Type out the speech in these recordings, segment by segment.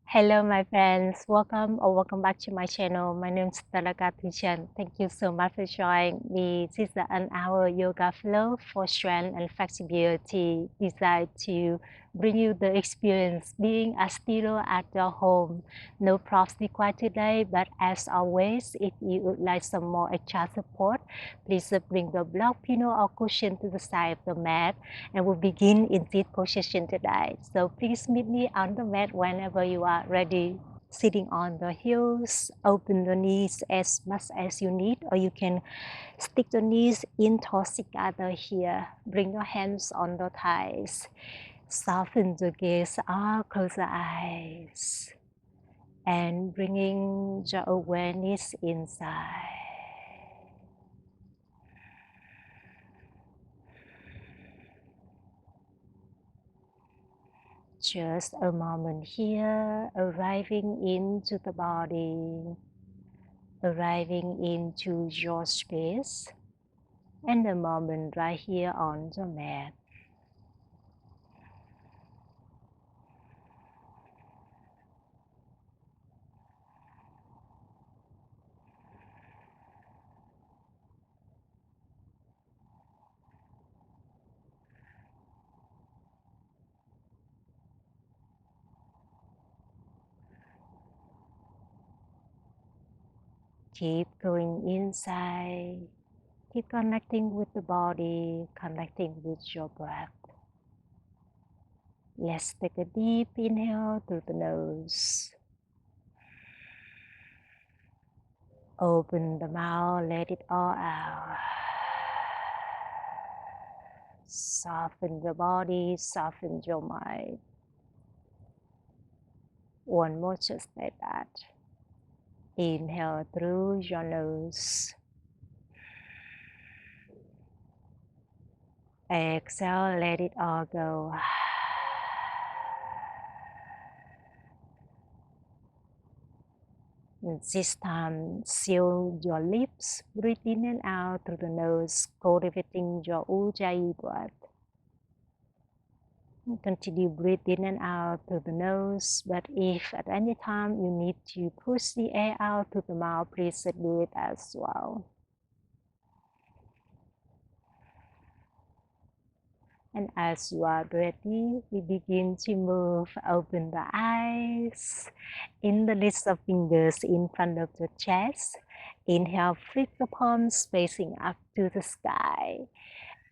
Hello, my friends. Welcome back to my channel. My name is Talaga Tuchan. Thank you so much for joining me. This is an hour yoga flow for strength and flexibility, designed to bring you the experience being a studio at your home. No props required today, but as always, if you would like some more extra support, please bring the block pillow or cushion to the side of the mat, and we'll begin in this position today. So please meet me on the mat whenever you are ready. Sitting on the heels, open the knees as much as you need, or you can stick the knees in together here. Bring your hands on the thighs. Soften the gaze or close the eyes. And bringing your awareness inside. Just a moment here, arriving into the body, arriving into your space, and a moment right here on the mat. Keep going inside, keep connecting with the body, connecting with your breath. Let's take a deep inhale through the nose. Open the mouth, let it all out. Soften the body, soften your mind. One more just like that. Inhale through your nose. Exhale, let it all go. And this time, seal your lips, breathe in and out through the nose, cultivating your Ujjayi breath. Continue breathe in and out through the nose, but if at any time you need to push the air out through the mouth, please do it as well. And as you are ready, we begin to move. Open the eyes. In the list of fingers in front of the chest. Inhale, flip the palms facing up to the sky.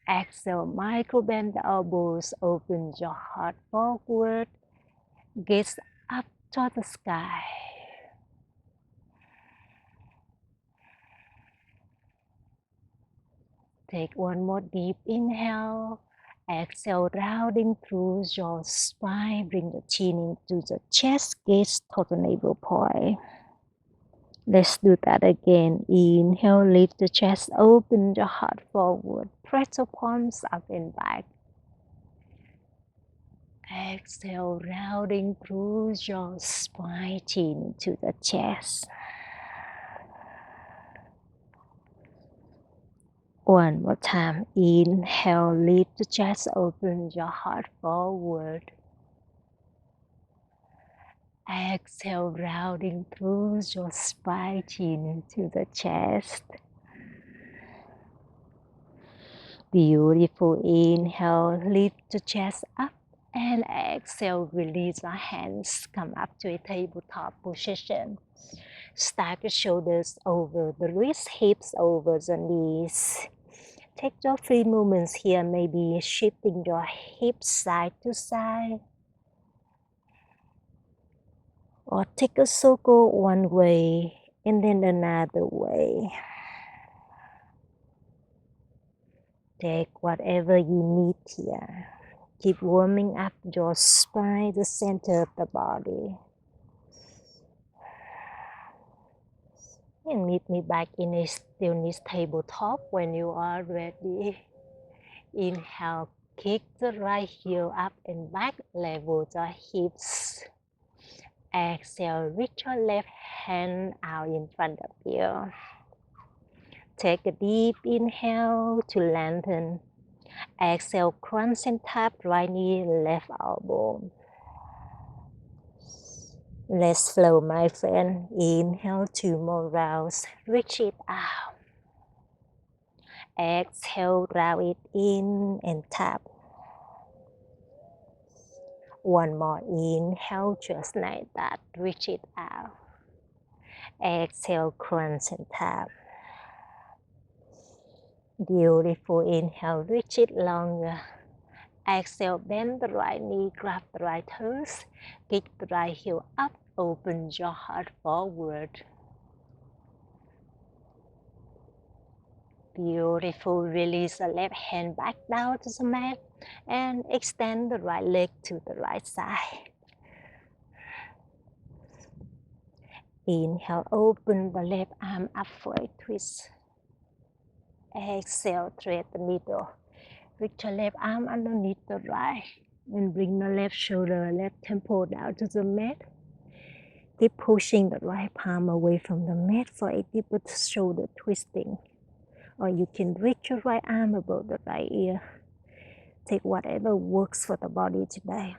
Exhale, micro bend the elbows. Open your heart forward. Gaze up toward the sky. Take one more deep inhale. Exhale, rounding through your spine. Bring the chin into the chest, gaze toward the navel point. Let's do that again. Inhale, lift the chest, open the heart forward. Press the palms up and back. Exhale, rounding through your spine, chin to the chest. One more time. Inhale, lift the chest, open your heart forward. Exhale, rounding through your spine, chin to the chest. Beautiful. Inhale, lift the chest up, and exhale, release our hands, come up to a tabletop position. Stack the shoulders over the wrists, hips over the knees. Take your 3 movements here, maybe shifting your hips side to side. Or take a circle one way and then another way. Take whatever you need here. Keep warming up your spine, the center of the body. And meet me back in a stillness tabletop when you are ready. Inhale, kick the right heel up and back, level the hips. Exhale, reach your left hand out in front of you. Take a deep inhale to lengthen. Exhale, crunch and tap right knee, left elbow. Let's flow, my friend. Inhale 2 more rounds. Reach it out. Exhale, round it in and tap. One more inhale, just like that. Reach it out. Exhale, crunch and tap. Beautiful. Inhale, reach it longer. Exhale, bend the right knee, grab the right toes, kick the right heel up, open your heart forward. Beautiful. Release the left hand back down to the mat and extend the right leg to the right side. Inhale, open the left arm up for a twist. Exhale, thread the needle. Reach your left arm underneath the right and bring the left shoulder, left temple down to the mat. Keep pushing the right palm away from the mat for a deeper shoulder twisting. Or you can reach your right arm above the right ear. Take whatever works for the body today.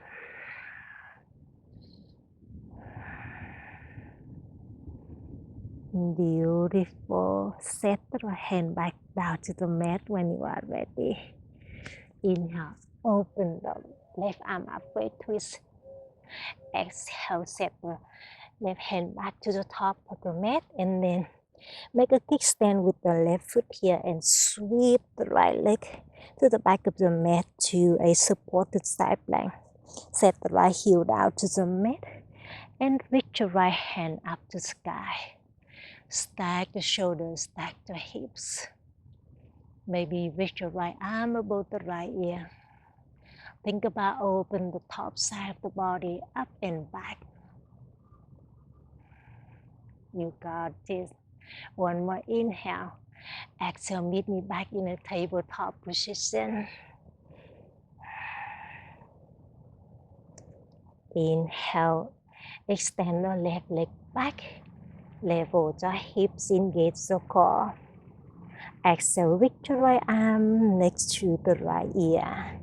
Beautiful. Set the right hand back down to the mat when you are ready. Inhale, open the left arm up for a twist. Exhale, set the left hand back to the top of the mat and then make a kickstand with the left foot here and sweep the right leg to the back of the mat to a supported side plank. Set the right heel down to the mat and reach your right hand up to sky. Stack the shoulders, stack the hips. Maybe reach your right arm above the right ear. Think about open the top side of the body up and back. You got this. One more inhale. Exhale, meet me back in a tabletop position. Inhale, extend the left leg back. Level the hips, engage the core. Exhale, reach your right arm next to the right ear.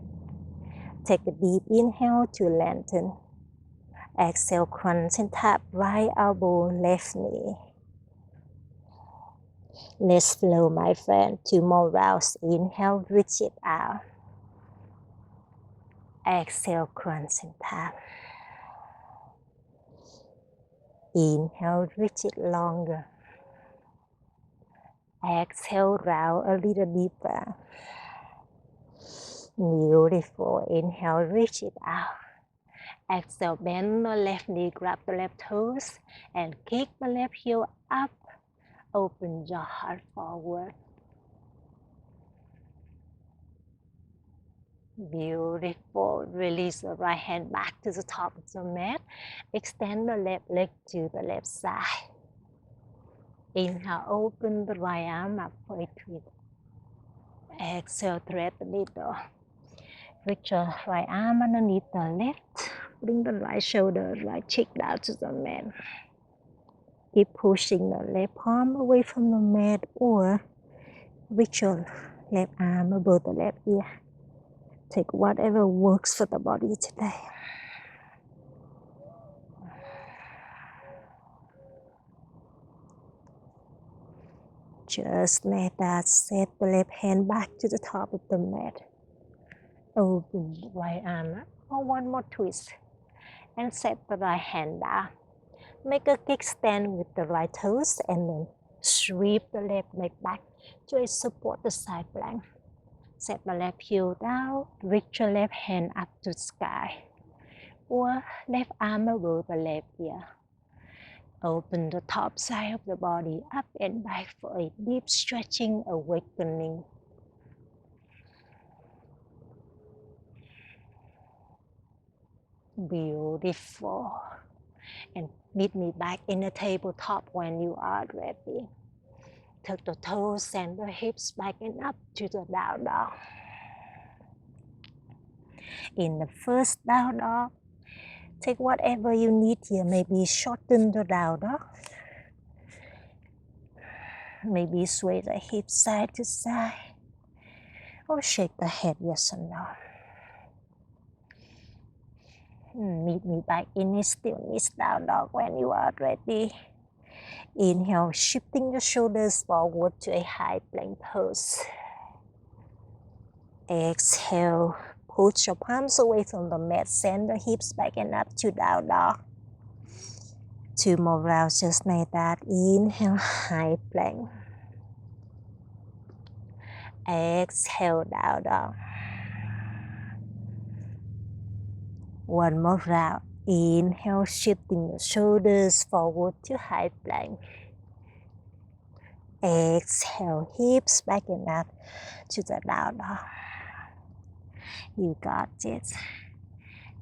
Take a deep inhale to lengthen. Exhale, crunch and tap right elbow, left knee. Let's flow, my friend. 2 more rounds. Inhale, reach it out. Exhale, crunch and tap. Inhale, reach it longer. Exhale, round a little deeper. Beautiful. Inhale, reach it out. Exhale, bend the left knee, grab the left toes, and kick the left heel up. Open your heart forward. Beautiful. Release the right hand back to the top of the mat. Extend the left leg to the left side. Inhale, open the right arm up for a twist. Exhale, thread the needle. Reach your right arm underneath the left. Bring the right shoulder, right cheek down to the mat. Keep pushing the left palm away from the mat or reach your left arm above the left ear. Take whatever works for the body today. Just like that, set the left hand back to the top of the mat. Open the right arm up for one more twist. And set the right hand down. Make a kickstand with the right toes and then sweep the left leg back to support the side plank. Set the left heel down, reach your left hand up to the sky. Or left arm above the left ear. Open the top side of the body up and back for a deep stretching awakening. Beautiful. And meet me back in the tabletop when you are ready. Tuck the toes and the hips back and up to the down dog. In the first down dog, take whatever you need here. Maybe shorten the down dog. Maybe sway the hips side to side. Or shake the head yes or no. Meet me back in a stillness down dog when you are ready. Inhale, shifting your shoulders forward to a high plank pose. Exhale, push your palms away from the mat, send the hips back and up to down dog. 2 more rounds just like that. Inhale, high plank. Exhale, down dog. 1 more round. Inhale, shifting your shoulders forward to high plank. Exhale, hips back and up to the down dog. You got it.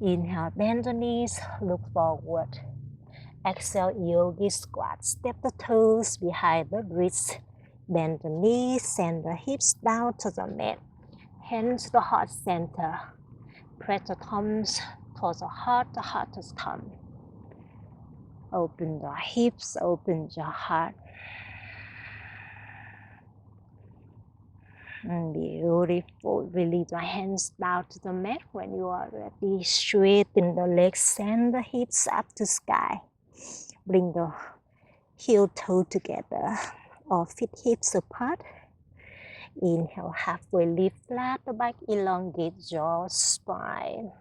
Inhale, bend the knees, look forward. Exhale, yogi squat. Step the toes behind the wrists. Bend the knees, send the hips down to the mat. Hands to the heart center. Press the thumbs towards the heart to thumb. Open the hips, open your heart. Beautiful. Release your hands down to the mat when you are ready. Straighten the legs, send the hips up to sky. Bring the heel toe together or feet hips apart. Inhale, halfway lift, flat the back, elongate your spine.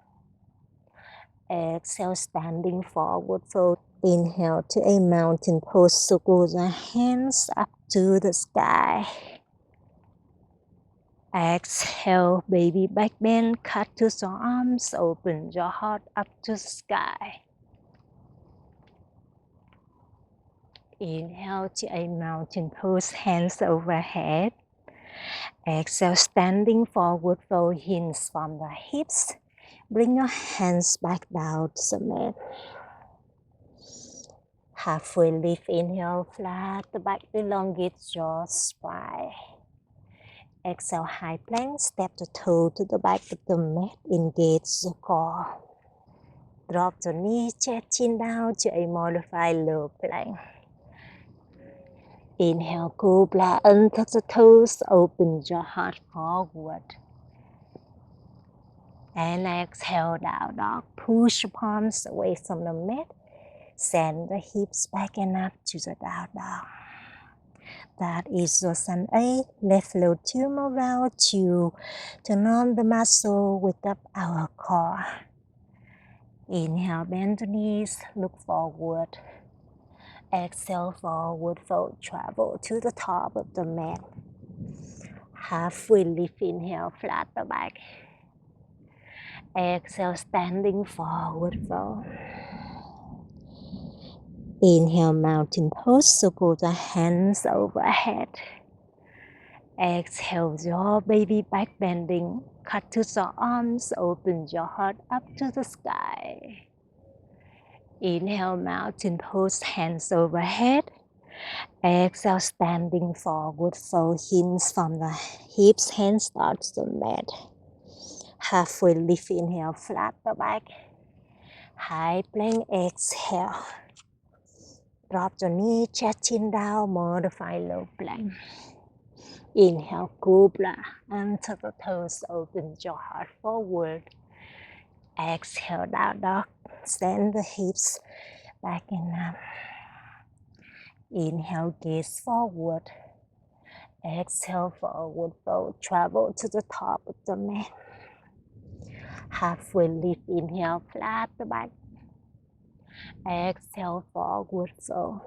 Exhale, standing forward fold. Inhale to a mountain pose, so go the hands up to the sky. Exhale, baby back bend, cut to your arms, open your heart up to the sky. Inhale to a mountain pose, hands overhead. Exhale, standing forward, fold hinge from the hips. Bring your hands back down to the mat. Halfway lift, inhale, flat the back, elongate your spine. Exhale, high plank, step the toe to the back of the mat, engage the core. Drop the knee, chest chin down to a modified low plank. Inhale, cobra, untuck the toes, open your heart forward. And exhale, down dog. Push your palms away from the mat. Send the hips back and up to the down dog. That is your sun A. Let's flow 2 more rounds to turn on the muscle, wake up our core. Inhale, bend the knees, look forward. Exhale, forward fold, travel to the top of the mat. Halfway lift, inhale, flat the back. Exhale, standing forward fold. Inhale, mountain pose, so go the hands overhead. Exhale, your baby back bending. Cut to the arms, open your heart up to the sky. Inhale, mountain pose, hands overhead. Exhale, standing forward, fold hinge from the hips, hands start to the mat. Halfway lift, inhale, flat the back. High plank, exhale. Drop the knee, chest chin down, modify low plank. Inhale, cobra, untuck the toes, open your heart forward. Exhale, down dog, send the hips back and up. Inhale, gaze forward. Exhale, forward fold, travel to the top of the mat. Halfway lift, inhale, flat the back. Exhale, forward fold.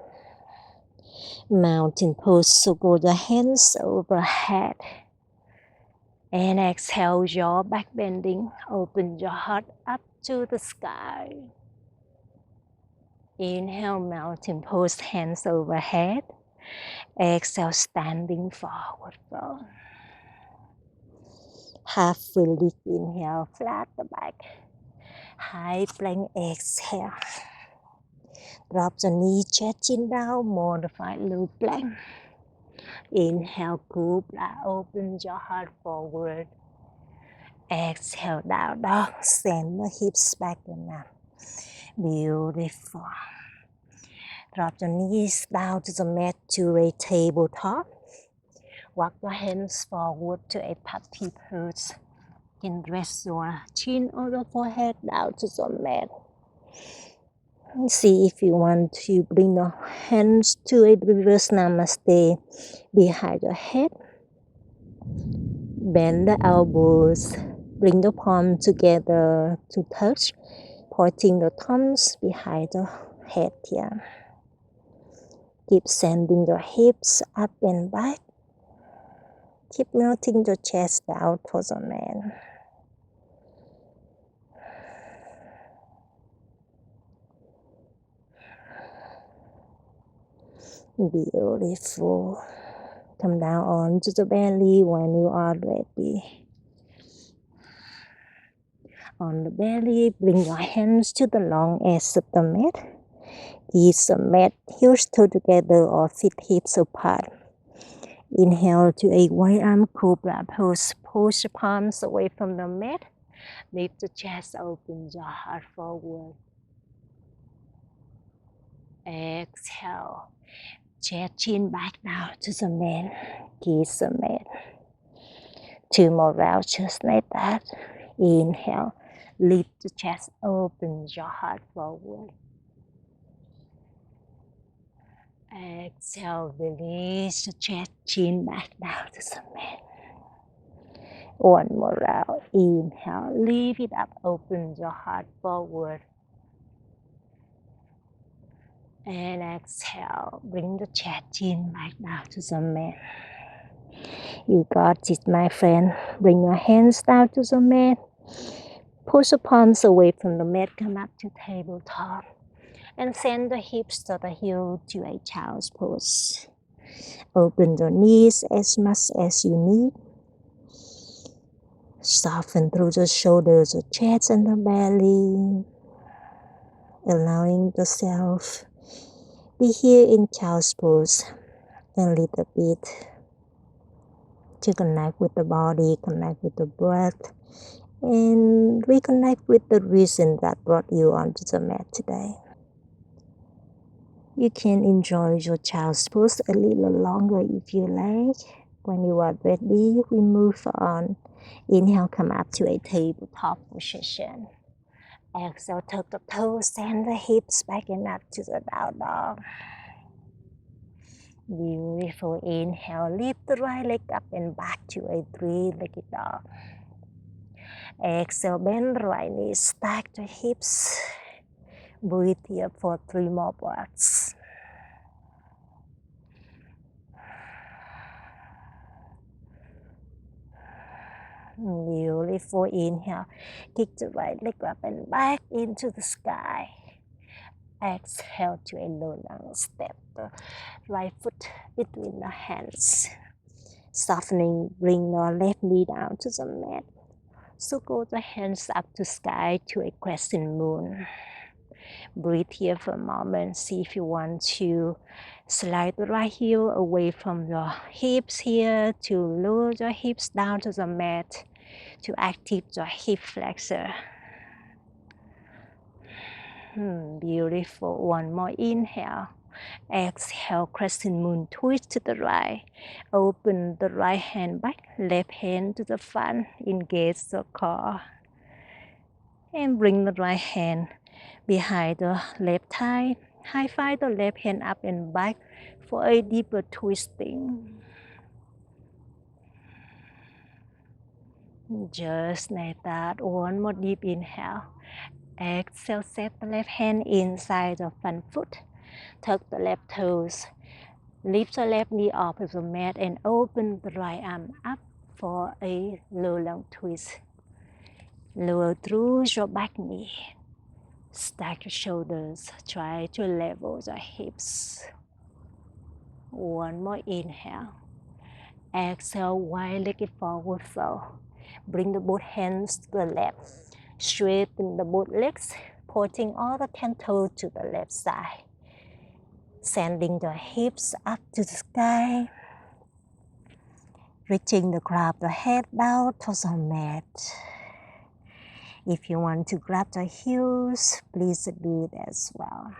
Mountain pose, so go the hands overhead. And exhale, jaw back bending. Open your heart up to the sky. Inhale, mountain pose, hands overhead. Exhale, standing forward fold. Halfway lift, inhale, flat the back. High plank, exhale. Drop the knee, chest chin down, modify low plank. Inhale, cobra, open your heart forward. Exhale, down dog, send the hips back and up. Beautiful. Drop the knees down to the mat to a tabletop. Walk your hands forward to a puppy pose. can rest your chin or the forehead down to the mat. See if you want to bring your hands to a reverse namaste behind your head. Bend the elbows. Bring the palms together to touch, pointing the thumbs behind the head here. Keep sending your hips up and back. Keep melting the chest down towards the mat. Beautiful. Come down onto the belly when you are ready. On the belly, bring your hands to the long edge of the mat. Use the mat heels toe together or feet hips apart. Inhale to a wide arm cobra pose. Push the palms away from the mat. Lift the chest, open your heart forward. Exhale. Chest chin back down to the mat. Kiss the mat. 2 more rounds just like that. Inhale. Lift the chest, open your heart forward. Exhale, release the chest, chin back down to the mat. 1 more round. Inhale, lift it up, open your heart forward. And exhale, bring the chest, chin back down to the mat. You got it, my friend. Bring your hands down to the mat. Push the palms away from the mat, come up to tabletop. And send the hips to the heel to a child's pose. Open the knees as much as you need. Soften through the shoulders, the chest and the belly. Allowing yourself be here in child's pose a little bit to connect with the body, connect with the breath, and reconnect with the reason that brought you onto the mat today. You can enjoy your child's pose a little longer if you like. When you are ready, we move on. Inhale, come up to a tabletop position. Exhale, tuck the toes, send the hips back and up to the down dog. Beautiful. Inhale, lift the right leg up and back to a 3-legged dog. Exhale, bend the right knee, stack the hips. Breathe here for 3 more breaths. Beautiful. Inhale, kick the right leg up and back into the sky. Exhale to a low lunge step. The right foot between the hands. Softening, bring your left knee down to the mat. Circle the hands up to sky to a crescent moon. Breathe here for a moment. See if you want to slide the right heel away from your hips here to lower your hips down to the mat to activate your hip flexor. Beautiful. 1 more inhale. Exhale, crescent moon, twist to the right. Open the right hand back, left hand to the front, engage the core. And bring the right hand behind the left thigh. High five the left hand up and back for a deeper twisting. Just like that. 1 more deep inhale. Exhale, set the left hand inside the front foot. Tuck the left toes. Lift the left knee off of the mat and open the right arm up for a low long twist. Lower through your back knee. Stack your shoulders. Try to level the hips. 1 more inhale. Exhale, wide-legged forward fold. Bring the both hands to the left. Straighten the both legs, pointing all the 10 toes to the left side. Sending the hips up to the sky. Reaching the grab the head down to the mat. If you want to grab the heels, please do it as well.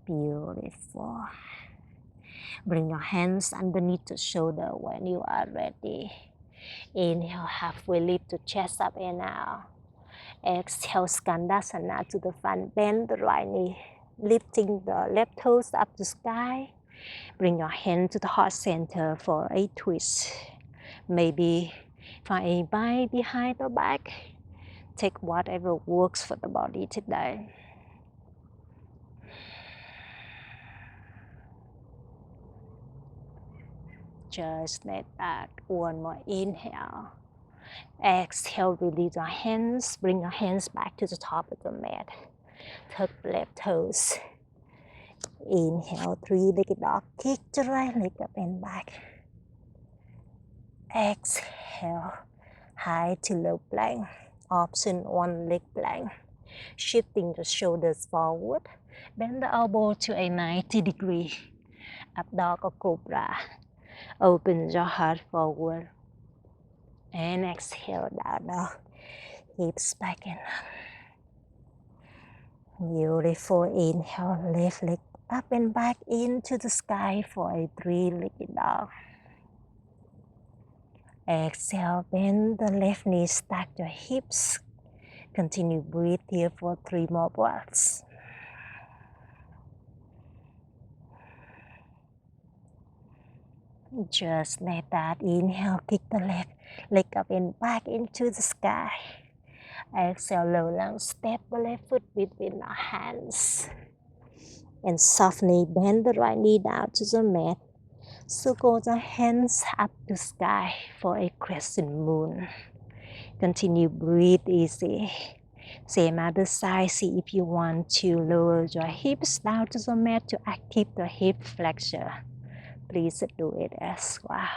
Beautiful. Bring your hands underneath the shoulder when you are ready. Inhale, halfway lift the chest up and out. Exhale, Skandasana to the front. Bend the right knee, lifting the left toes up to sky. Bring your hand to the heart center for a twist. Maybe find a bind behind the back. Take whatever works for the body today. Just let that. One more inhale. Exhale, release your hands. Bring your hands back to the top of the mat. Tuck the left toes. Inhale, three-legged dog. Kick the right leg up and back. Exhale, high to low plank. Option one leg plank. Shifting the shoulders forward. Bend the elbow to a 90 degree. Up dog or cobra. Open your heart forward. And exhale, down dog. Hips back and up. Beautiful. Inhale, left leg up and back into the sky for a three-legged dog. Exhale, bend the left knee, stack your hips. Continue breathe here for 3 more breaths. Just let that inhale, kick the left leg up and back into the sky. Exhale, low lunge, step the left foot between our hands. And softly bend the right knee down to the mat. Circle the hands up to sky for a crescent moon. Continue breathe easy. Same other side, see if you want to lower your hips down to the mat to activate the hip flexor. Please do it as well.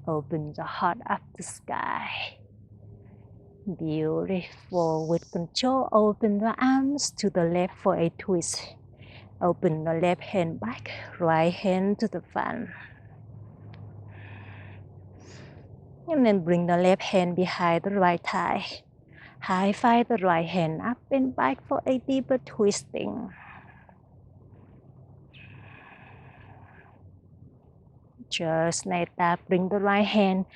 Open the heart up to sky. Beautiful. With control, open the arms to the left for a twist. Open the left hand back, right hand to the front. And then bring the left hand behind the right thigh. High five the right hand up and back for a deeper twisting. Just like that, bring the right hand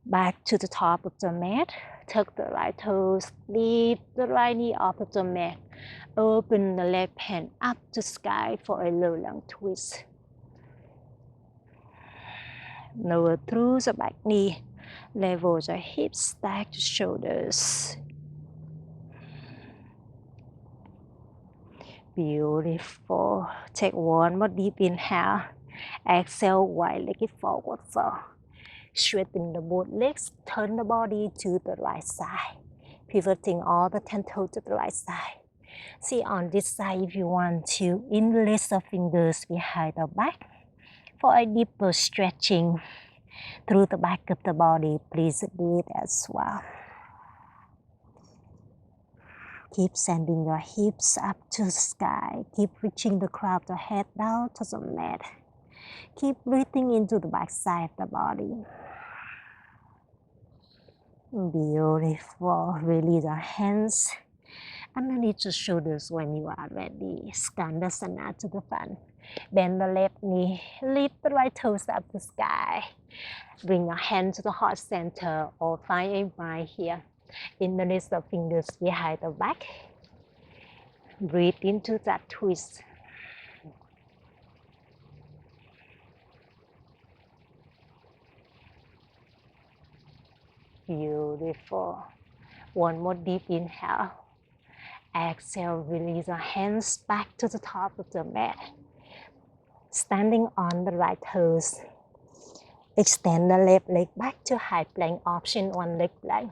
back to the top of the mat. Tuck the right toes, lift the right knee off of the mat. Open the left hand up to sky for a low lunge twist. Lower through the back knee. Level the hips, stack the shoulders. Beautiful. Take one more deep inhale. Exhale, wide-legged forward fold. Straighten the both legs, turn the body to the right side. Pivoting all the 10 toes to the right side. See on this side if you want to interlace the fingers behind the back. For a deeper stretching through the back of the body, please do it as well. Keep sending your hips up to the sky. Keep reaching the crown of the head down to the mat. Keep breathing into the back side of the body. Beautiful. Release your hands underneath the shoulders when you are ready. Skandasana to the front. Bend the left knee. Lift the right toes up to the sky. Bring your hand to the heart center or find a bind here. Interlace the fingers behind the back. Breathe into that twist. Beautiful. One more deep inhale. Exhale, release your hands back to the top of the mat. Standing on the right toes. Extend the left leg back to high plank, option one leg plank.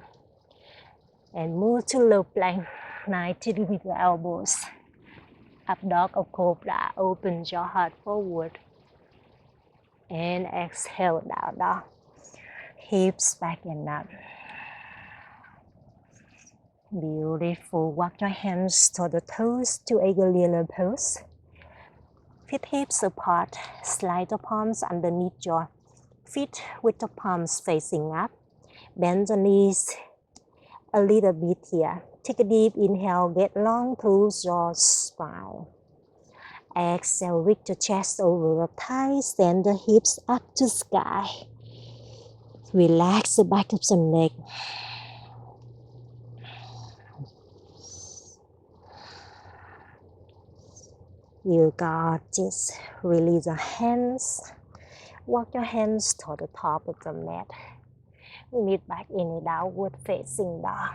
And move to low plank, 90 degrees with the elbows. Up dog or cobra, open your heart forward. And exhale, down dog. Hips back and up. Beautiful. Walk your hands toward the toes to a gorilla pose. Feet hips apart. Slide the palms underneath your feet with the palms facing up. Bend the knees a little bit here. Take a deep inhale. Get long through your spine. Exhale. Reach the chest over the thighs. Send the hips up to sky. Relax the back of the neck. You got this. Release your hands. Walk your hands to the top of the mat. Meet back in a downward facing dog.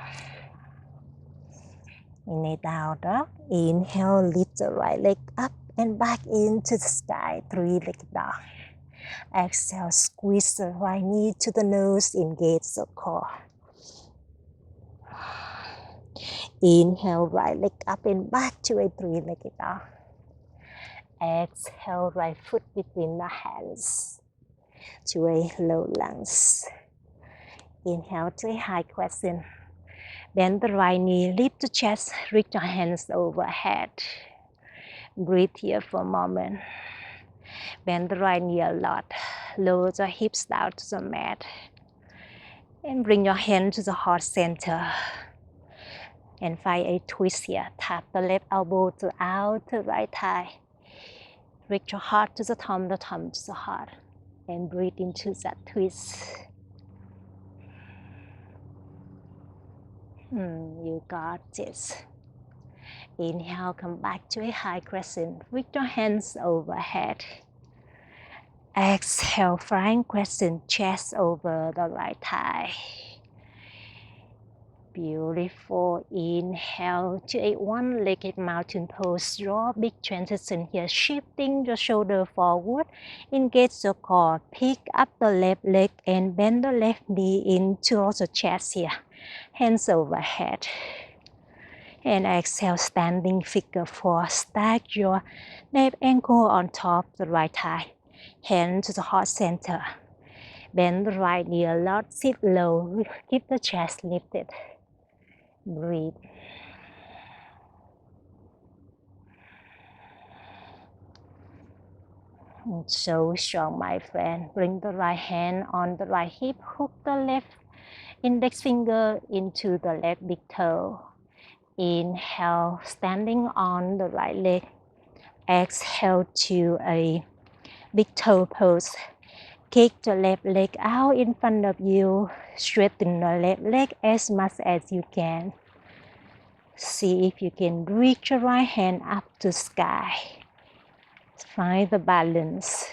In a down dog, inhale, lift the right leg up and back into the sky, three-legged dog. Exhale, squeeze the right knee to the nose, engage the core. Inhale, right leg up and back to a three-legged dog. Exhale, right foot between the hands to a low lunge. Inhale to a high crescent. Bend the right knee, lift the chest, reach your hands overhead. Breathe here for a moment. Bend the right knee a lot. Lower the hips down to the mat. And bring your hand to the heart center. And find a twist here. Tap the left elbow to outer right thigh. Reach your heart to the thumb to the heart. And breathe into that twist. You got this. Inhale, come back to a high crescent. Reach your hands overhead. Exhale, flying crescent, chest over the right thigh. Beautiful. Inhale to a one-legged mountain pose. Draw big transition here, shifting your shoulder forward. Engage the core. Pick up the left leg and bend the left knee into the chest here. Hands overhead. And exhale, standing figure four. Stack your left ankle on top the right thigh. Hand to the heart center. Bend the right knee a lot. Sit low. Keep the chest lifted. Breathe. So strong, my friend. Bring the right hand on the right hip. Hook the left index finger into the left big toe. Inhale, standing on the right leg. Exhale to a big toe pose. Kick the left leg out in front of you. Straighten the left leg as much as you can. See if you can reach your right hand up to sky. Find the balance.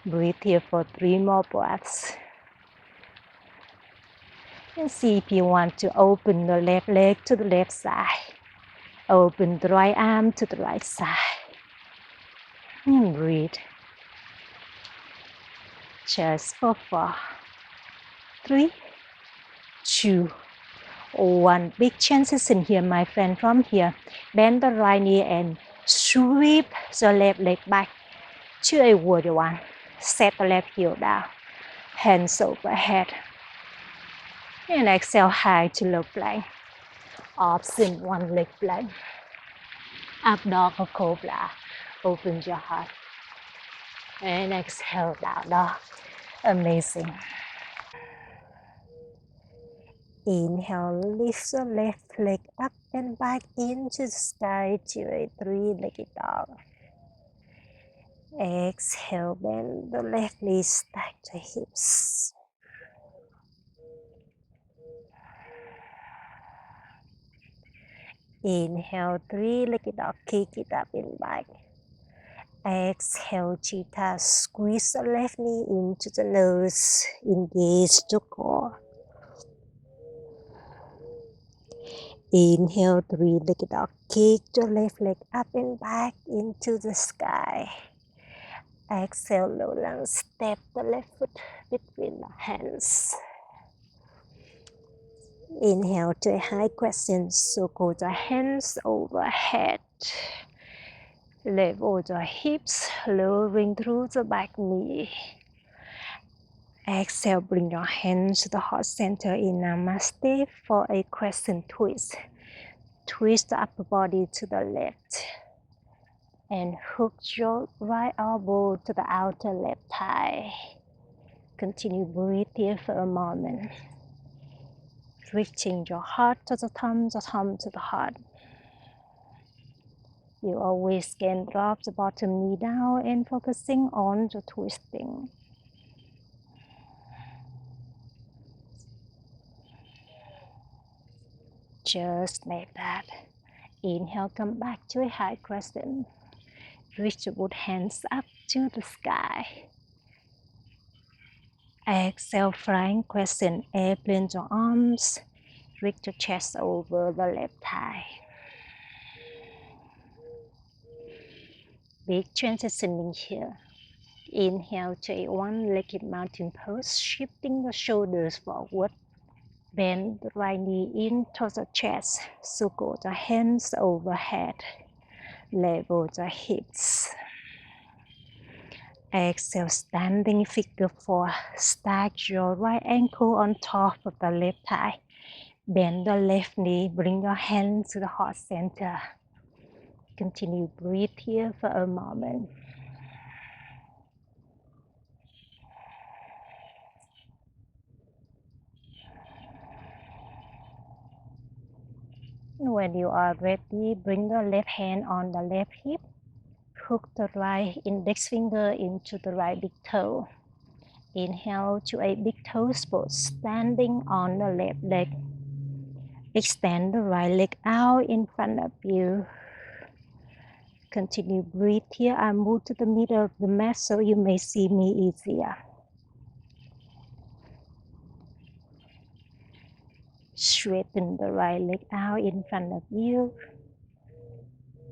Breathe here for 3 more breaths. And see if you want to open the left leg to the left side. Open the right arm to the right side. And breathe. Just for 4, 3, 2, 1. Big transition here, my friend. From here, bend the right knee and sweep the left leg back to a warrior one. Set the left heel down. Hands overhead. And exhale high to low plank. Option one leg plank. Up dog or cobra. Open your heart. And exhale down dog. Amazing. Inhale, lift the left leg up and back into the sky to a three-legged dog. Exhale, bend the left knee, stack the hips. Inhale, three-legged dog, kick it up and back. Exhale, cheetah, squeeze the left knee into the nose, engage the core. Inhale, three-legged dog, kick the left leg up and back into the sky. Exhale, low lunge, step the left foot between the hands. Inhale to a high crescent, circle the hands overhead. Level the hips, lowering through the back knee. Exhale, bring your hands to the heart center in Namaste for a crescent twist. Twist the upper body to the left. And hook your right elbow to the outer left thigh. Continue breathe here for a moment. Reaching your heart to the thumb to the heart. You always can drop the bottom knee down and focusing on the twisting. Just like that. Inhale, come back to a high crescent. Reach your both hands up to the sky. Exhale, flying crescent. Airplane your arms. Reach your chest over the left thigh. Big transitioning here. Inhale to a one-legged mountain pose, shifting the shoulders forward. Bend the right knee in towards the chest. Circle the hands overhead. Level the hips. Exhale, standing figure 4. Stack your right ankle on top of the left thigh. Bend the left knee. Bring your hands to the heart center. Continue breathe here for a moment. When you are ready, bring the left hand on the left hip. Hook the right index finger into the right big toe. Inhale to a big toe spot, standing on the left leg. Extend the right leg out in front of you. Continue breathe here. I move to the middle of the mat so you may see me easier. Straighten the right leg out in front of you.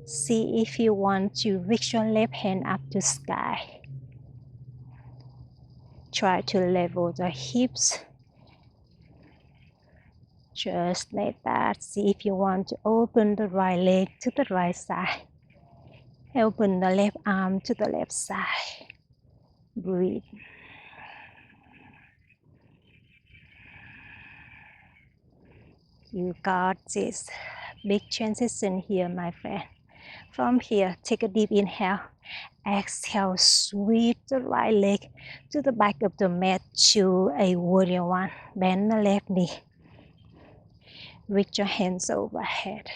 See if you want to reach your left hand up to sky. Try to level the hips. Just like that. See if you want to open the right leg to the right side. Open the left arm to the left side. Breathe. You got this. Big transition here, my friend. From here, take a deep inhale. Exhale, sweep the right leg to the back of the mat to a warrior one. Bend the left knee. Reach your hands overhead.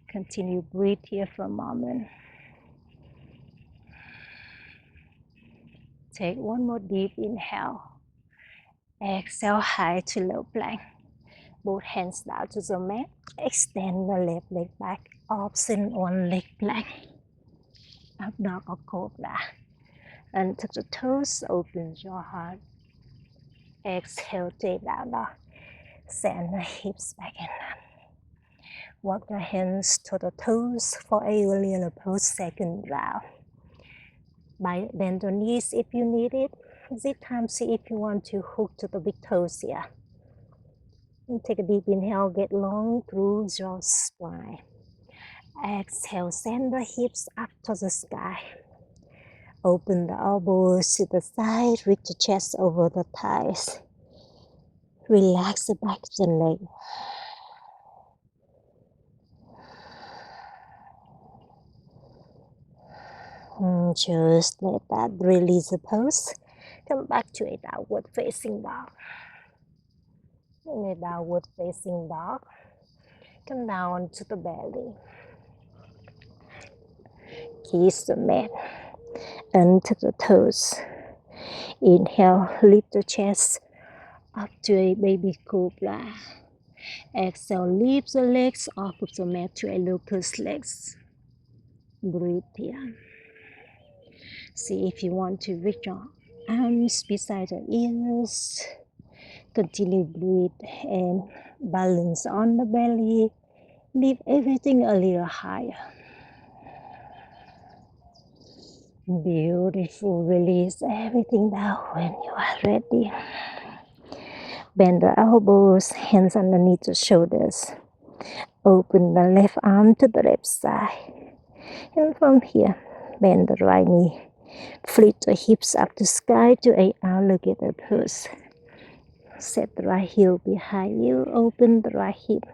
Continue breathe here for a moment. Take one more deep inhale. Exhale, high to low plank. Both hands down to the mat. Extend the left leg back. Option one leg plank. Up dog or cobra. And touch the toes. Open your heart. Exhale, take down dog. Send the hips back in. Walk the hands to the toes for a little pose second round. Bend the knees if you need it. This time, see if you want to hook to the big toes here. And take a deep inhale, get long through your spine. Exhale, send the hips up to the sky. Open the elbows to the side, reach the chest over the thighs. Relax the back of the leg. Just let that release the pose. Come back to a downward facing dog. In a downward facing dog, come down to the belly. Kiss the mat and to the toes. Inhale, lift the chest up to a baby cobra. Exhale, lift the legs off of the mat to a locust legs. Breathe here. See if you want to reach your arms beside the ears. Continue breathe and balance on the belly. Lift everything a little higher. Beautiful. Release everything down when you are ready. Bend the elbows, hands underneath the shoulders. Open the left arm to the left side. And from here, bend the right knee. Flip the hips up to sky to a alligator pose. Set the right heel behind you. Open the right hip.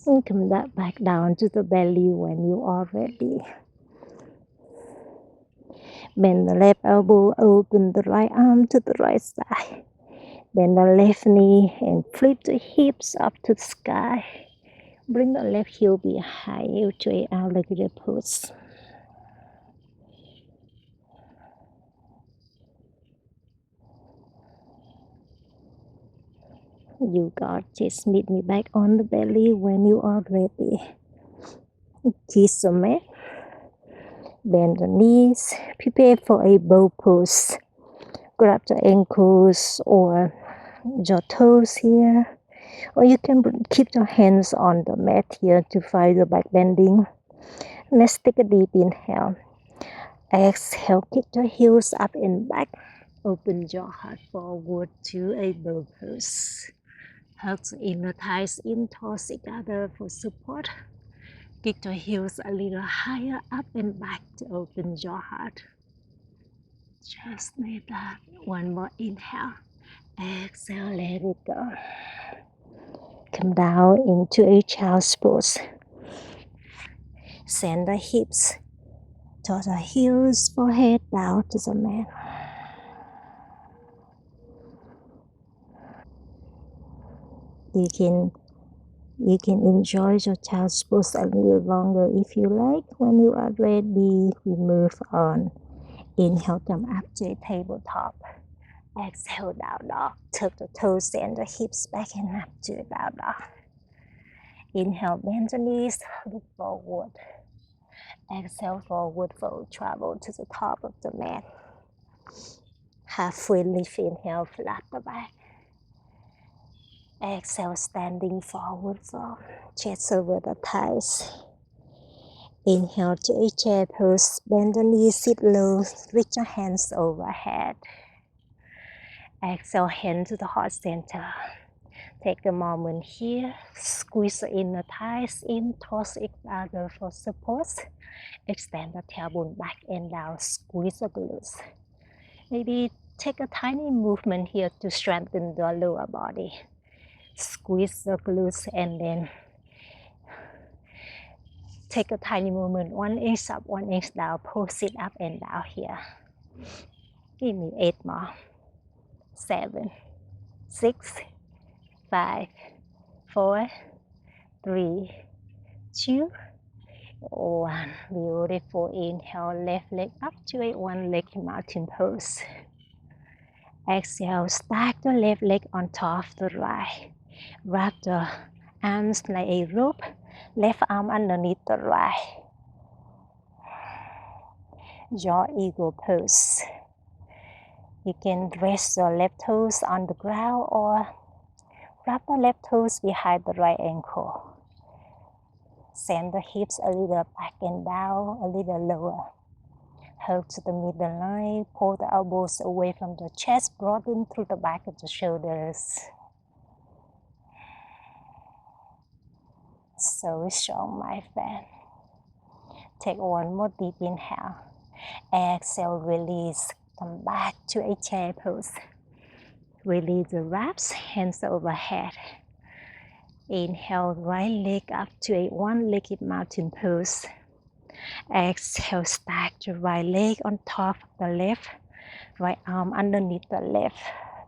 And come back down to the belly when you are ready. Bend the left elbow, open the right arm to the right side. Bend the left knee and flip the hips up to the sky. Bring the left heel behind you to a alligator pose. You got this. Meet me back on the belly when you are ready. Kiss the mat. Bend the knees. Prepare for a bow pose. Grab the ankles or your toes here. Or you can keep your hands on the mat here to find the back bending. Let's take a deep inhale. Exhale, kick the heels up and back. Open your heart forward to a bow pose. Hug the inner thighs in towards each other for support. Kick the heels a little higher up and back to open your heart. Just like that. One more inhale. Exhale, let it go. Come down into a child's pose. Send the hips to the heels, forehead down to the mat. You can enjoy your child's pose a little longer if you like. When you are ready, we move on. Inhale, come up to a tabletop. Exhale, down dog. Tuck the toes and the hips back and up to down dog. Inhale, bend the knees, look forward. Exhale, forward fold, travel to the top of the mat. Halfway lift, inhale, flat the back. Exhale, standing forward fold, chest over the thighs. Inhale to a chair pose, bend the knees, sit low, reach your hands overhead. Exhale, hand to the heart center. Take a moment here, squeeze the inner thighs in towards each other for support. Extend the tailbone back and down, squeeze the glutes. Maybe take a tiny movement here to strengthen the lower body. Squeeze the glutes and then take a tiny movement, 1 inch up, 1 inch down, pull it up and down here. Give me 8 more. 7, 6, 5, 4, 3, 2, 1. Beautiful. Inhale, left leg up to a one-legged mountain pose. Exhale, stack the left leg on top of the right. Wrap the arms like a rope. Left arm underneath the right. Your eagle pose. You can rest your left toes on the ground or wrap the left toes behind the right ankle. Send the hips a little back and down, a little lower. Hold to the middle line, pull the elbows away from the chest, broaden through the back of the shoulders. So strong, my friend. Take one more deep inhale. Exhale, release. Come back to a chair pose. Release the wraps, hands overhead. Inhale, right leg up to a one-legged mountain pose. Exhale, stack the right leg on top of the left. Right arm underneath the left.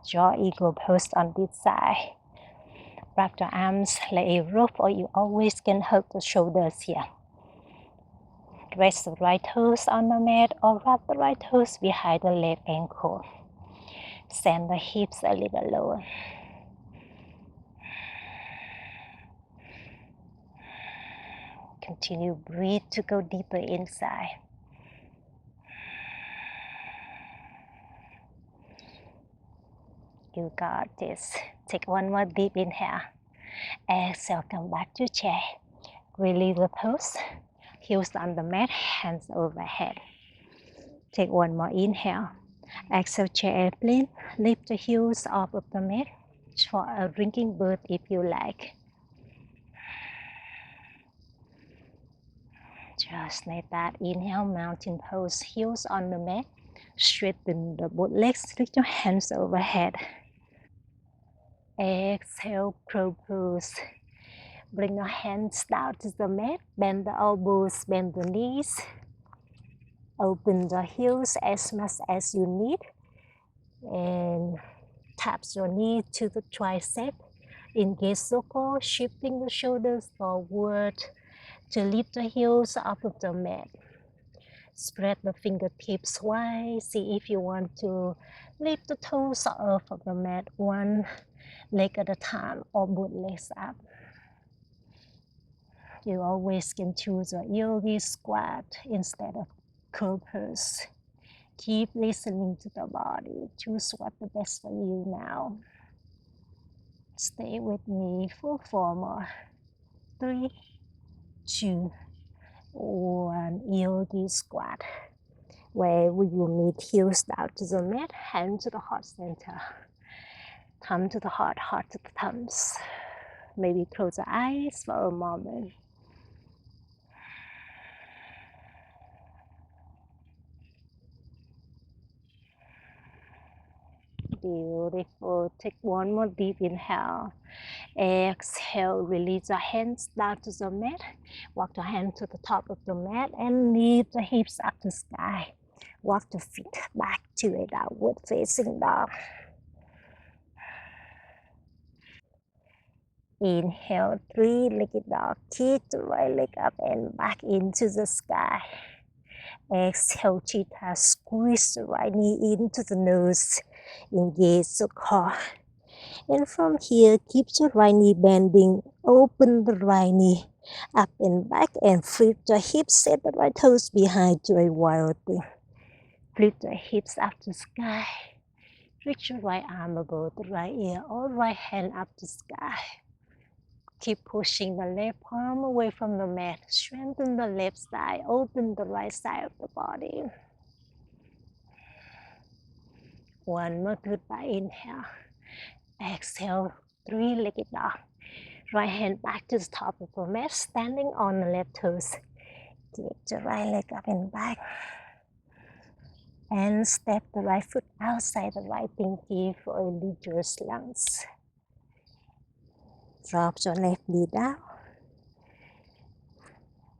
Jaw eagle pose on this side. Wrap the arms like a rope, or you always can hug the shoulders here. Rest the right toes on the mat or wrap the right toes behind the left ankle. Send the hips a little lower. Continue, breathe to go deeper inside. You got this. Take one more deep inhale. Exhale, come back to chair. Release the pose. Heels on the mat, hands overhead. Take one more inhale. Exhale, chair airplane. Lift the heels off of the mat for a drinking bird if you like. Just like that. Inhale, mountain pose. Heels on the mat. Straighten the both legs. Lift your hands overhead. Exhale, crow pose. Bring your hands down to the mat. Bend the elbows, bend the knees. Open the heels as much as you need. And tap your knee to the tricep. Engage circle, shifting the shoulders forward to lift the heels off of the mat. Spread the fingertips wide. See if you want to lift the toes off of the mat, one leg at a time or both legs up. You always can choose a yogi squat instead of curl pose. Keep listening to the body. Choose what's the best for you now. Stay with me for 4 more. 3, 2, 1. Yogi squat, where we will meet heels down to the mat, hand to the heart center. Thumb to the heart, heart to the thumbs. Maybe close the eyes for a moment. Beautiful. Take one more deep inhale. Exhale, release your hands down to the mat. Walk your hand to the top of the mat and lift the hips up to sky. Walk the feet back to a downward facing dog. Inhale, 3-legged dog. Keep the right leg up and back into the sky. Exhale, cheetah. Squeeze the right knee into the nose. Engage the core. And from here, keep the right knee bending. Open the right knee up and back and flip the hips. Set the right toes behind to a wild thing. Flip the hips up to sky. Reach your right arm above the right ear or right hand up to sky. Keep pushing the left palm away from the mat. Strengthen the left side. Open the right side of the body. One more goodbye inhale. Exhale, 3-legged dog. Right hand back to the top of the mat, standing on the left toes. Lift the right leg up and back. And step the right foot outside the right pinky for a lugerous lunge. Drop your left knee down.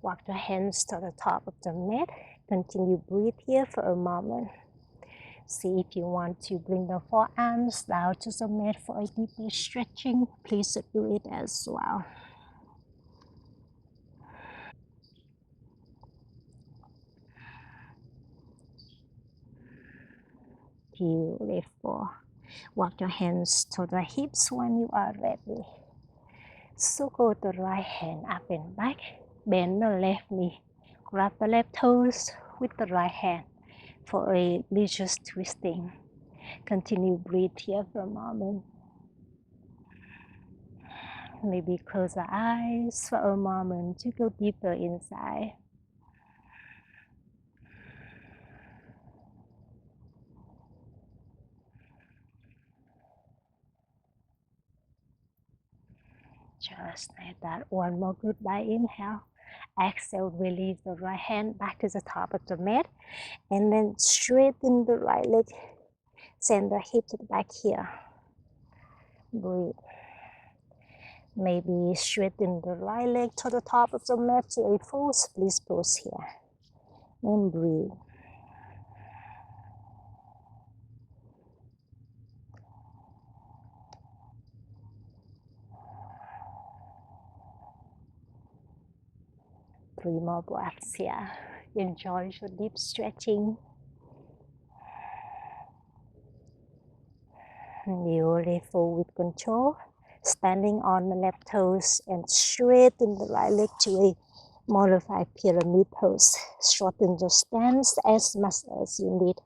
Walk your hands to the top of the mat. Continue breathe here for a moment. See if you want to bring the forearms down to the mat for a deeper stretching. Please do it as well. Beautiful. Walk your hands to the hips when you are ready. Circle the right hand up and back. Bend the left knee. Grab the left toes with the right hand for a religious twisting. Continue breathe here for a moment. Maybe close the eyes for a moment to go deeper inside. Just like that. One more goodbye inhale. Exhale, release the right hand back to the top of the mat. And then straighten the right leg. Send the hip to the back here. Breathe. Maybe straighten the right leg to the top of the mat to a full split pose here. And breathe. Three more breaths here. Enjoy your deep stretching. Beautiful with control. Standing on the left toes and straighten the right leg to a modified pyramid pose. Shorten your stance as much as you need.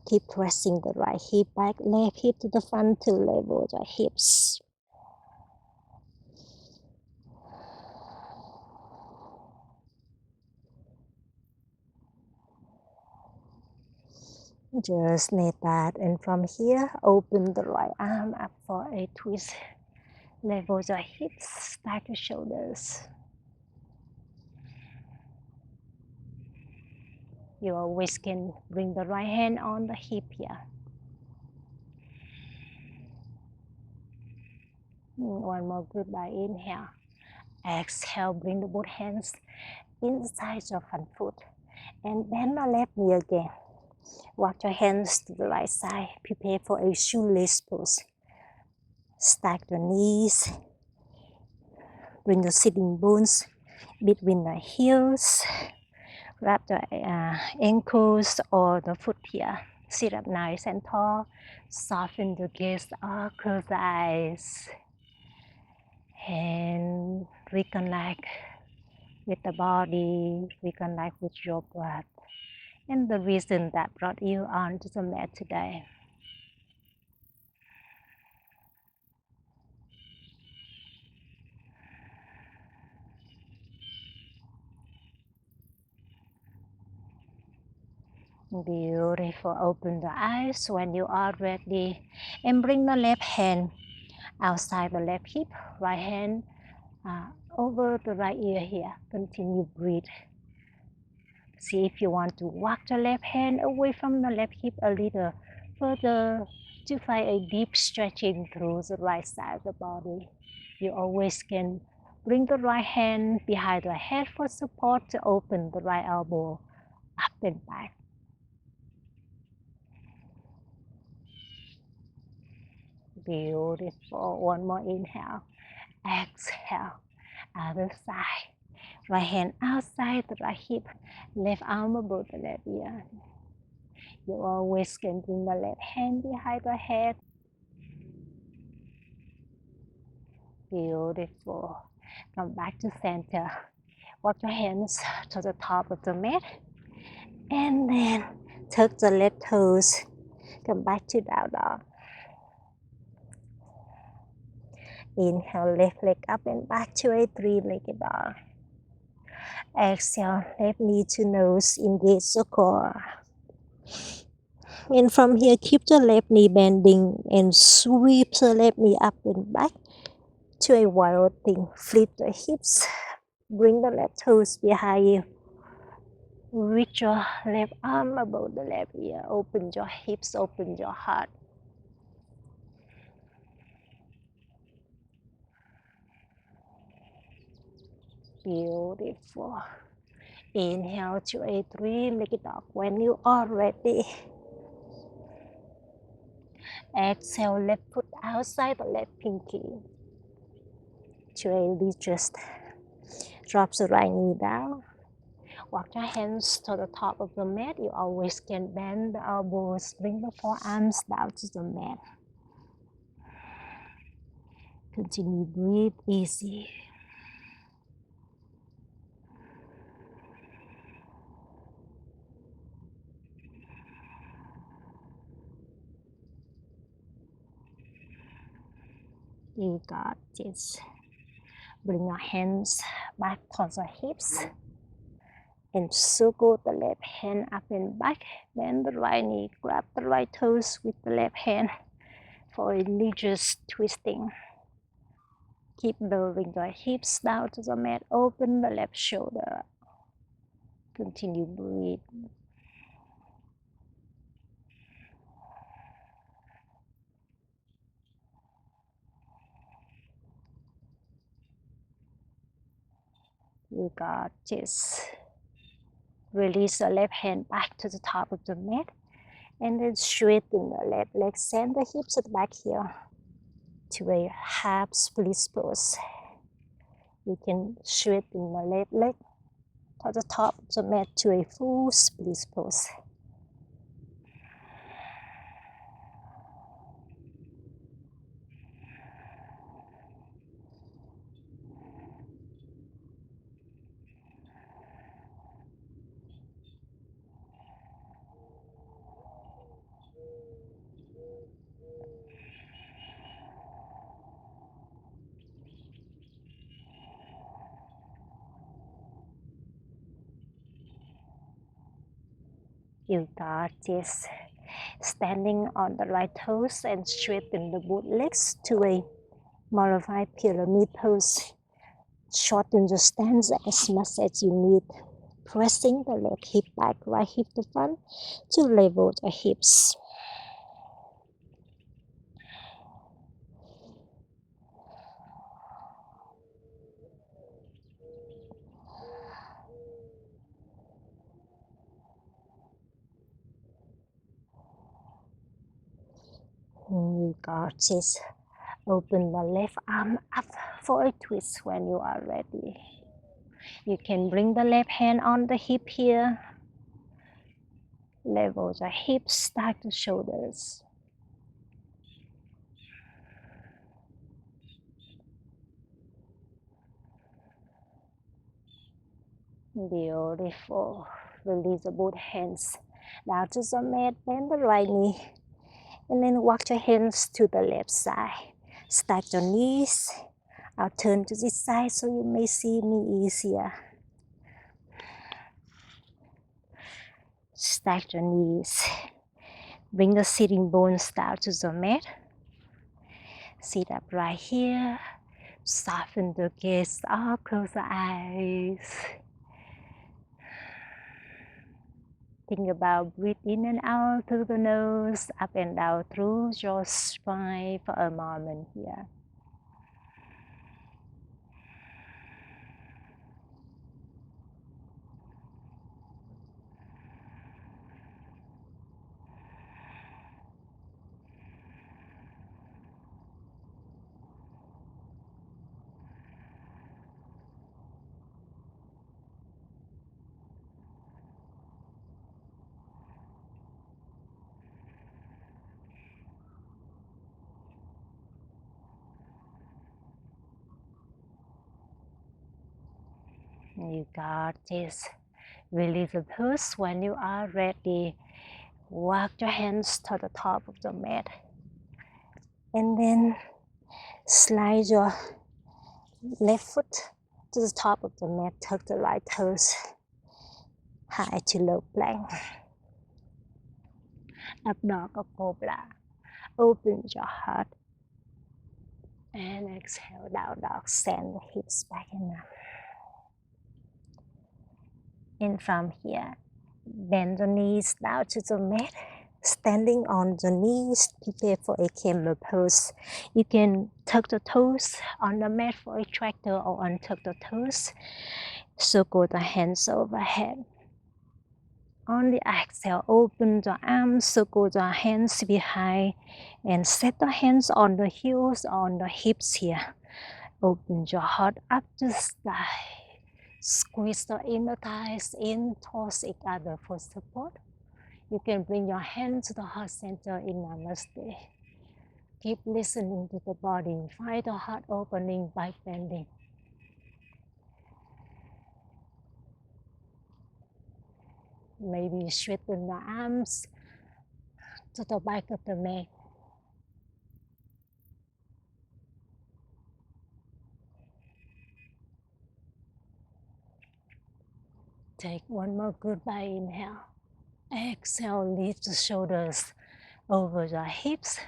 Keep pressing the right hip back, left hip to the front to level the hips. Just like that, and from here, open the right arm up for a twist. Level your hips, stack your shoulders. You always can bring the right hand on the hip here. One more goodbye inhale. Exhale, bring the both hands inside your front foot. And bend the left knee again. Walk your hands to the right side. Prepare for a shoelace pose. Stack the knees. Bring the sitting bones between the heels. Grab the ankles or the foot here. Sit up nice and tall. Soften the gaze or close the eyes. And reconnect with the body, reconnect with your breath. And the reason that brought you onto the mat today. Beautiful. Open the eyes when you are ready. And bring the left hand outside the left hip. Right hand over the right ear here. Continue breathe. See if you want to walk the left hand away from the left hip a little further to find a deep stretching through the right side of the body. You always can bring the right hand behind the head for support to open the right elbow up and back. Beautiful. One more inhale. Exhale. Other side. Right hand outside the right hip. Left arm above the left ear. You always can bring the left hand behind the head. Beautiful. Come back to center. Walk your hands to the top of the mat. And then tuck the left toes. Come back to down dog. Inhale, left leg up and back to a three-legged dog. Exhale, left knee to nose, engage the core. And from here, keep the left knee bending and sweep the left knee up and back to a wild thing. Flip the hips, bring the left toes behind you. Reach your left arm above the left ear. Open your hips, open your heart. Beautiful. Inhale to a three-legged dog when you are ready. Exhale, left foot outside the left pinky. To a retraced. Drop the right knee down. Walk your hands to the top of the mat. You always can bend the elbows, bring the forearms down to the mat. Continue, breathe easy. You got this. Bring your hands back towards the hips. And circle the left hand up and back. Bend the right knee. Grab the right toes with the left hand for a religious twisting. Keep lowering the hips down to the mat. Open the left shoulder. Continue breathe. You got this. Release the left hand back to the top of the mat. And then straighten the left leg. Send the hips at the back here to a half split pose. You can straighten the left leg to the top of the mat to a full split pose. You got this. Standing on the right toes and straighten the both legs to a modified pyramid pose. Shorten the stance as much as you need. Pressing the left hip back, right hip to front to level the hips. You got this. Open the left arm up for a twist when you are ready. You can bring the left hand on the hip here. Level the hips, start the shoulders. Beautiful. Release the both hands down to the mat, bend the right knee. And then walk your hands to the left side. Stack your knees. I'll turn to this side so you may see me easier. Stack your knees. Bring the sitting bones down to the mat. Sit up right here. Soften the gaze up, close the eyes. Think about breathe in and out through the nose, up and down through your spine for a moment here. You got this. Release the pulse when you are ready. Walk your hands to the top of the mat. And then slide your left foot to the top of the mat. Tuck the right toes high to low plank. Up dog or cobra. Open your heart. And exhale, down dog. Send the hips back and up. And from here, bend the knees down to the mat. Standing on the knees, prepare for a camel pose. You can tuck the toes on the mat for a tractor or untuck the toes. Circle the hands overhead. On the exhale, open the arms, circle the hands behind, and set the hands on the heels, on the hips here. Open your heart up to the sky. Squeeze the inner thighs in towards each other for support. You can bring your hand to the heart center in Namaste. Keep listening to the body. Find the heart opening by bending. Maybe straighten the arms to the back of the mat. Take one more goodbye inhale. Exhale, lift the shoulders over the hips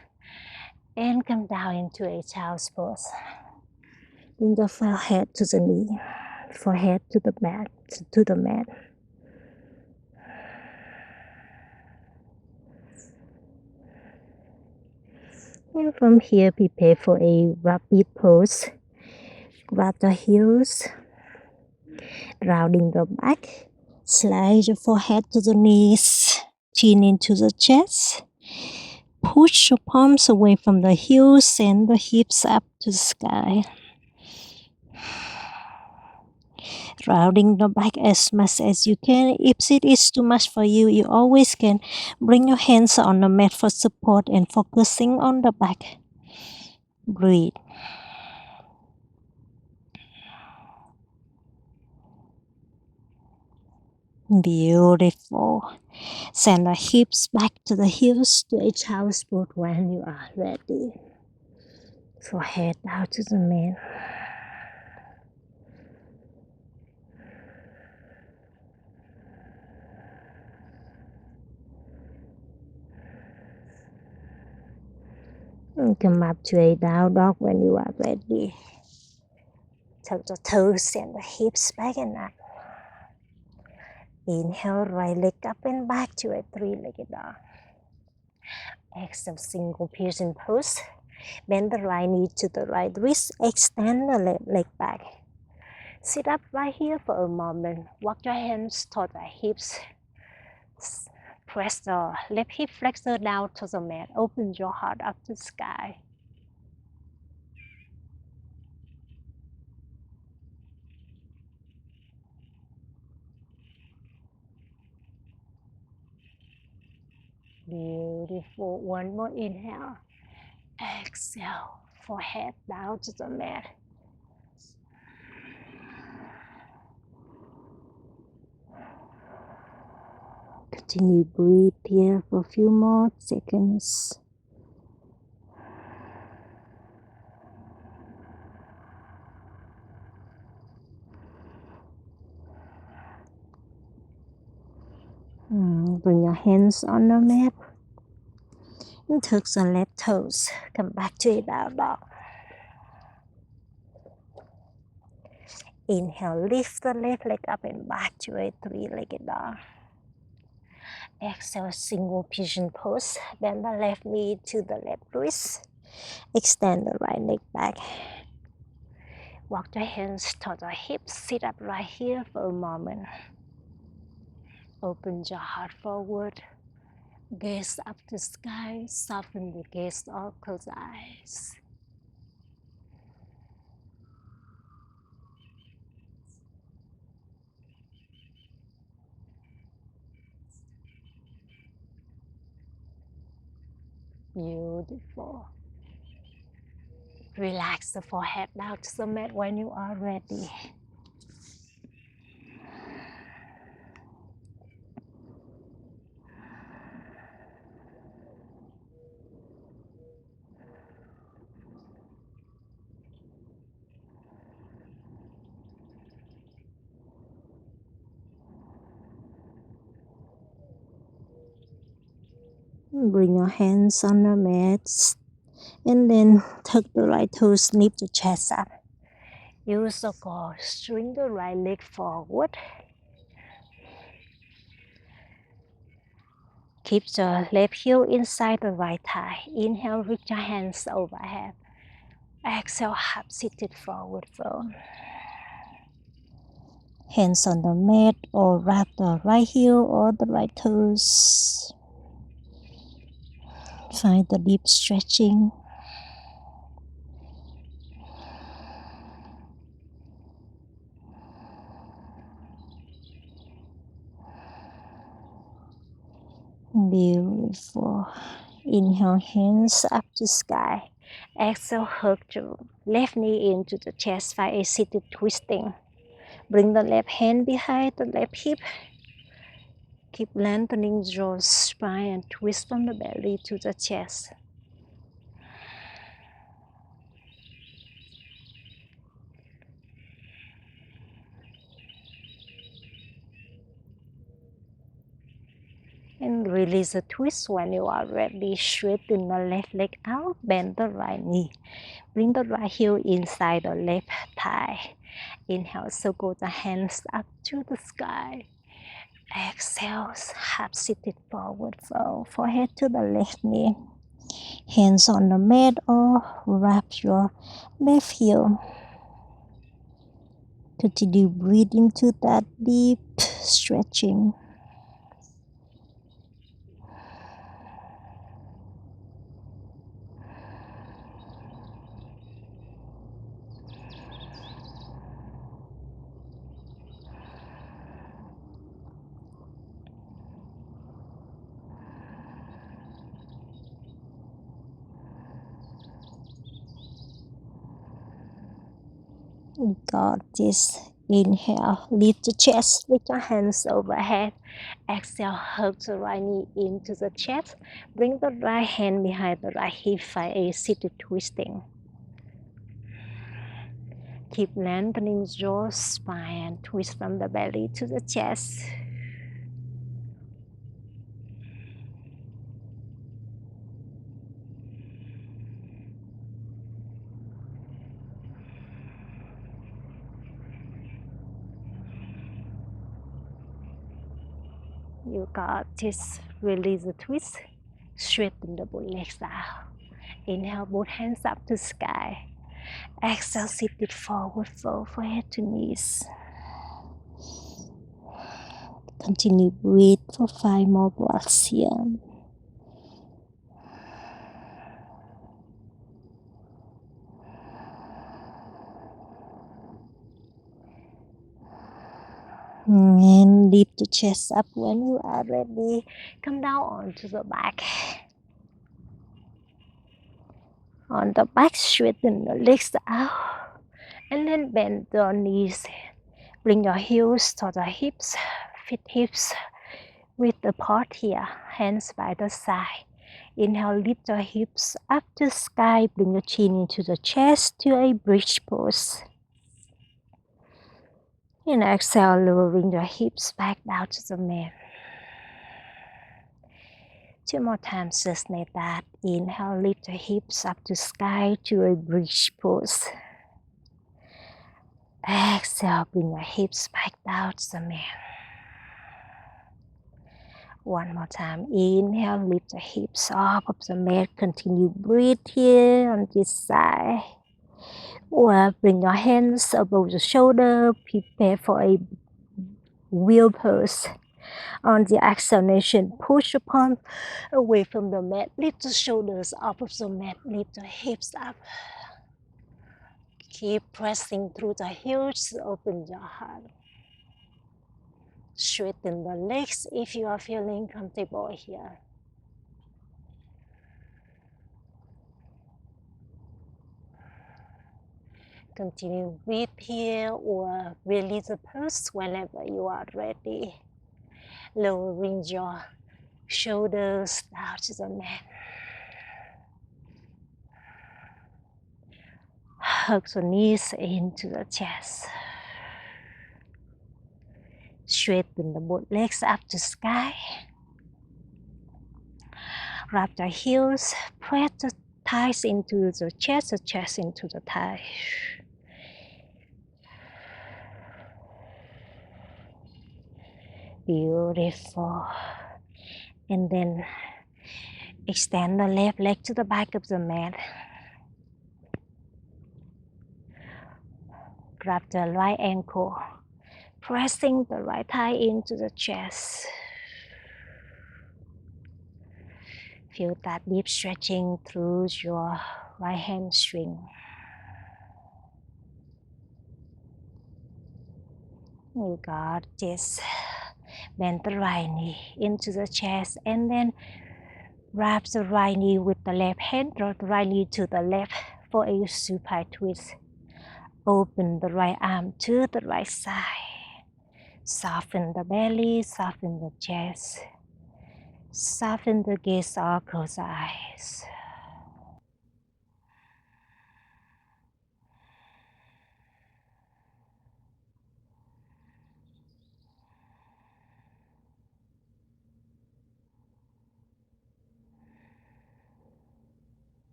and come down into a child's pose. Bring the forehead to the knee, forehead to the mat, And from here, prepare for a rapid pose. Grab the heels, rounding the back. Slide your forehead to the knees, chin into the chest. Push your palms away from the heels, send the hips up to the sky. Rounding the back as much as you can. If it is too much for you, you always can bring your hands on the mat for support and focusing on the back. Breathe. Beautiful. Send the hips back to the heels to a child's pose when you are ready. Forehead down to the mat. And come up to a down dog when you are ready. Tuck the toes and the hips back and up. Inhale, right leg up and back to a three-legged dog. Exhale, single piercing pose. Bend the right knee to the right wrist. Extend the left leg back. Sit up right here for a moment. Walk your hands toward the hips. Press the left hip flexor down to the mat. Open your heart up to the sky. Beautiful. One more inhale. Exhale. Forehead down to the mat. Continue breathe here for a few more seconds. Bring your hands on the mat and tuck the left toes. Come back to a down dog. Inhale, lift the left leg up and back to a three-legged dog. Exhale, single pigeon pose. Bend the left knee to the left wrist. Extend the right leg back. Walk your hands toward the hips. Sit up right here for a moment. Open your heart forward. Gaze up to the sky. Soften the gaze or close the eyes. Beautiful. Relax the forehead down to the mat when you are ready. Bring your hands on the mat and then tuck the right toes, lift the chest up. Use the core, string the right leg forward. Keep the left heel inside the right thigh. Inhale, reach your hands overhead. Exhale, half-seated forward fold. Hands on the mat or wrap the right heel or the right toes. Find the deep stretching. Beautiful. Inhale, hands up to sky. Exhale, hug the left knee into the chest, find a seated twisting. Bring the left hand behind the left hip. Keep lengthening your spine and twist from the belly to the chest. And release the twist when you are ready. Straighten the left leg out, bend the right knee. Bring the right heel inside the left thigh. Inhale, circle the hands up to the sky. Exhale, half-seated forward fold. Forehead to the left knee. Hands on the mat or wrap your left heel. Continue breathing to that deep stretching. You got this. Inhale, lift the chest with your hands overhead. Exhale, hug the right knee into the chest. Bring the right hand behind the right hip, find a seated twisting. Keep lengthening your spine and twist from the belly to the chest. You got this. Release the twist. Straighten the both legs out. Inhale, both hands up to sky. Exhale, seated forward fold, forehead to knees. Continue breathe for 5 more breaths here. And lift the chest up when you are ready. Come down onto the back. On the back, straighten the legs out. And then bend the knees. Bring your heels to the hips, feet hips width apart here, hands by the side. Inhale, lift the hips up to the sky, bring the chin into the chest to a bridge pose. And exhale, lowering the hips back down to the mat. 2 more times, just like that. Inhale, lift the hips up to sky to a bridge pose. Exhale, bring your hips back down to the mat. One more time. Inhale, lift the hips off of the mat. Continue breathe here on this side. Or bring your hands above the shoulder. Prepare for a wheel pose. On the exhalation, push your palm away from the mat. Lift the shoulders off of the mat. Lift the hips up. Keep pressing through the heels. Open your heart. Straighten the legs if you are feeling comfortable here. Continue breathe here or release the pulse whenever you are ready. Lowering your shoulders down to the mat. Hug the knees into the chest. Straighten the both legs up to sky. Wrap the heels, press the thighs into the chest into the thighs. Beautiful. And then extend the left leg to the back of the mat. Grab the right ankle, pressing the right thigh into the chest. Feel that deep stretching through your right hamstring. You got this. Bend the right knee into the chest and then wrap the right knee with the left hand. Draw the right knee to the left for a supine twist. Open the right arm to the right side. Soften the belly, soften the chest. Soften the gaze or close the eyes.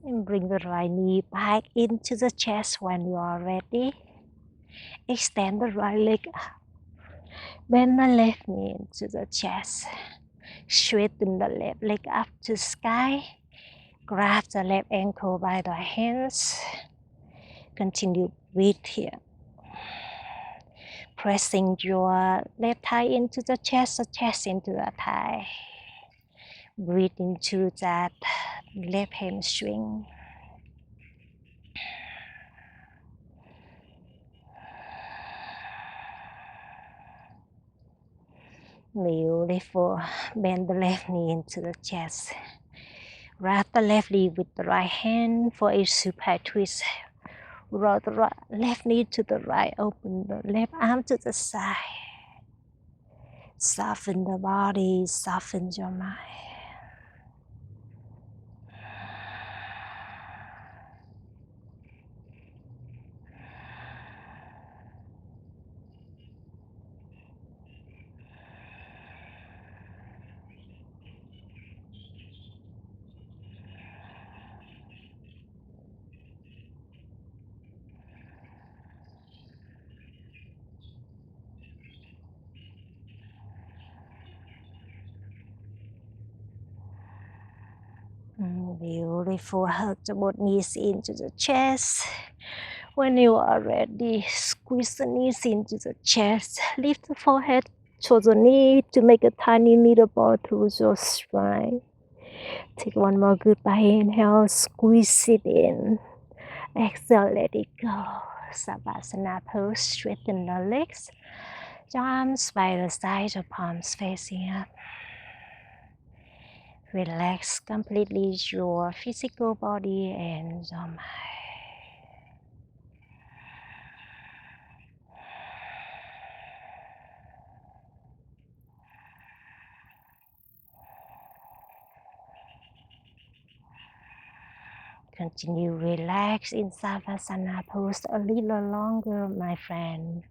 And bring the right knee back into the chest when you are ready. Extend the right leg up. Bend the left knee into the chest. Straighten the left leg up to sky. Grab the left ankle by the hands. Continue breathe here. Pressing your left thigh into the chest into the thigh. Breathe into that left hamstring. Beautiful. Bend the left knee into the chest. Wrap the left knee with the right hand for a supine twist. Roll the left knee to the right. Open the left arm to the side. Soften the body, soften your mind. Beautiful. Hug the both knees into the chest. When you are ready, squeeze the knees into the chest. Lift the forehead towards the knee to make a tiny middle ball through your spine. Take one more goodbye inhale, squeeze it in. Exhale, let it go. Savasana pose, straighten the legs. Arms by the side, the palms facing up. Relax completely your physical body and your mind. Continue relax in Savasana pose a little longer, my friend.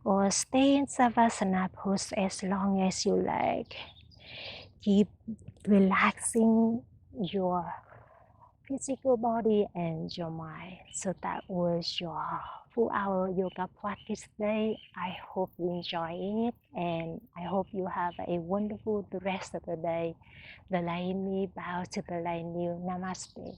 Or stay in Savasana pose as long as you like. Keep relaxing your physical body and your mind. So that was your full hour yoga practice today. I hope you enjoy it and I hope you have a wonderful rest of the day. The light in me bow to the light in you. Namaste.